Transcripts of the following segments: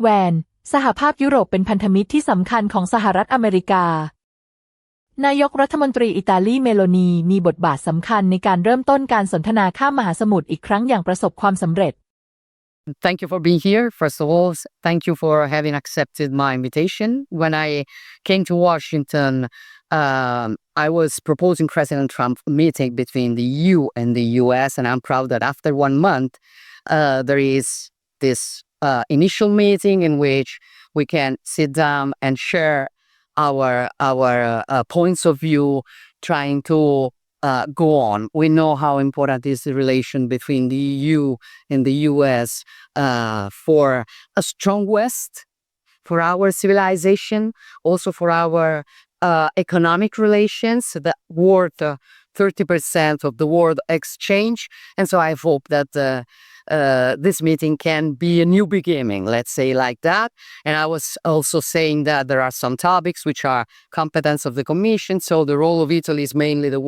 แวนสหภาพยุโรปเป็นพันธมิตรที่สำคัญของสหรัฐอเมริกานายกรัฐมนตรีอิตาลีเมโลนีมีบทบาทสำคัญในการเริ่มต้นการสนทนาข้ามมหาสมุทรอีกครั้งอย่างประสบความสำเร็จ Thank you for being here. First of all, thank you for having accepted my invitation. When I came to Washington, I was proposing President Trump meeting between the EU and the US, and I'm proud that after 1 month, there is this initial meeting in which we can sit down and share our points of view, trying to go on. We know how important is the relation between the EU and the US for a strong West, for our civilization, also for our economic relations that worth 30% of the world exchange. And so I hope that this meeting can be a new beginning, let's say like that. And I was also saying that there are some topics which are competence of the Commission. So the role of Italy is mainly the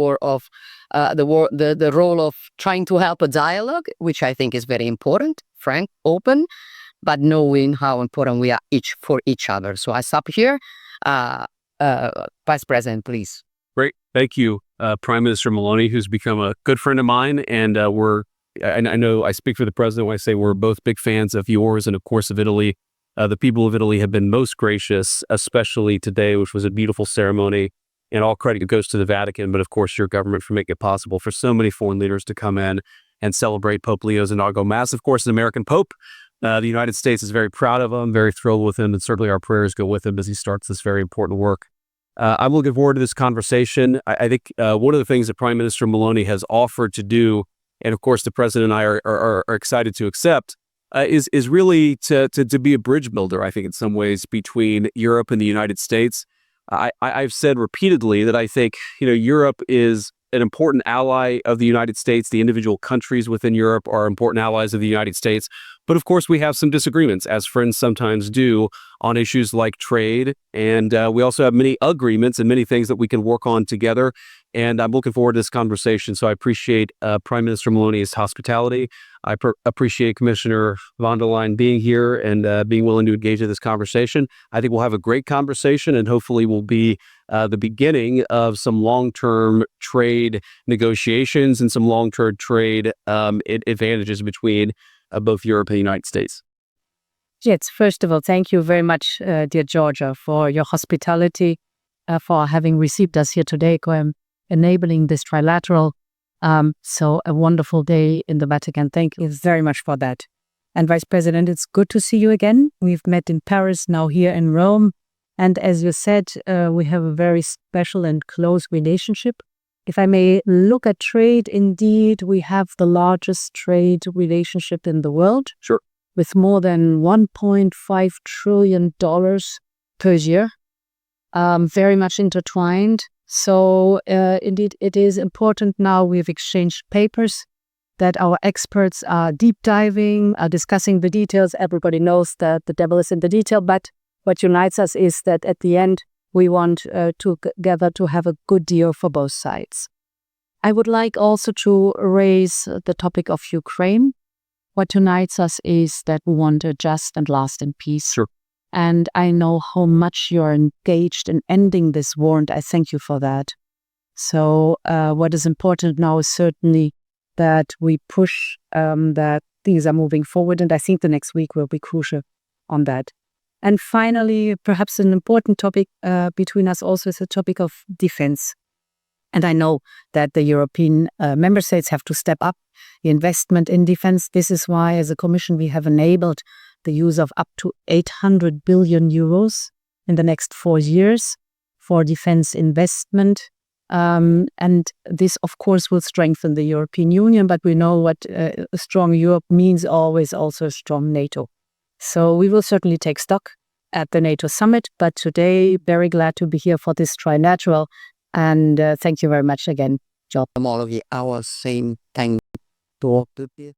role of trying to help a dialogue, which I think is very important, frank, open, but knowing how important we are for each other. So I stop here. Vice President, please. Great. Thank you, Prime Minister Meloni, who's become a good friend of mine. And I know I speak for the president when I say we're both big fans of yours and, of course, of Italy. The people of Italy have been most gracious, especially today, which was a beautiful ceremony. And all credit goes to the Vatican, but, of course, your government for making it possible for so many foreign leaders to come in and celebrate Pope Leo's inaugural Mass. Of course, an American Pope. The United States is very proud of him, very thrilled with him, and certainly our prayers go with him as he starts this very important work. I'm looking forward to this conversation. I think one of the things that Prime Minister Meloni has offered to do, and of course the President and I are excited to accept, is really to be a bridge builder, I think, in some ways, between Europe and the United States. I've said repeatedly that I think, Europe is an important ally of the United States. The individual countries within Europe are important allies of the United States. But of course, we have some disagreements, as friends sometimes do, on issues like trade. And we also have many agreements and many things that we can work on together. And I'm looking forward to this conversation. So I appreciate Prime Minister Meloni's hospitality. I appreciate Commissioner von der Leyen being here and being willing to engage in this conversation. I think we'll have a great conversation and hopefully will be the beginning of some long-term trade negotiations and some long-term trade advantages between both Europe and the United States. Yes, first of all, thank you very much, dear Georgia, for your hospitality, for having received us here today, enabling this trilateral. So a wonderful day in the Vatican. Thank you very much for that. And Vice President, it's good to see you again. We've met in Paris, now here in Rome. And as you said, we have a very special and close relationship. If I may look at trade, indeed, we have the largest trade relationship in the world. Sure. With more than $1.5 trillion per year, very much intertwined. So indeed, it is important now. We've exchanged papers that our experts are deep diving, are discussing the details. Everybody knows that the devil is in the detail, but what unites us is that at the end, we want together to have a good deal for both sides. I would like also to raise the topic of Ukraine. What unites us is that we want a just and lasting peace. Sure. And I know how much you're engaged in ending this war, and I thank you for that. So what is important now is certainly that we push that things are moving forward, and I think the next week will be crucial on that. And finally, perhaps an important topic between us also is the topic of defense. And I know that the European member states have to step up the investment in defense. This is why, as a Commission, we have enabled the use of up to 800 billion euros in the next 4 years for defense investment. And this, of course, will strengthen the European Union, but we know what a strong Europe means always also a strong NATO. So we will certainly take stock at the NATO summit, but today, very glad to be here for this trilateral. And thank you very much again, John. All of you, our same thank to all of you.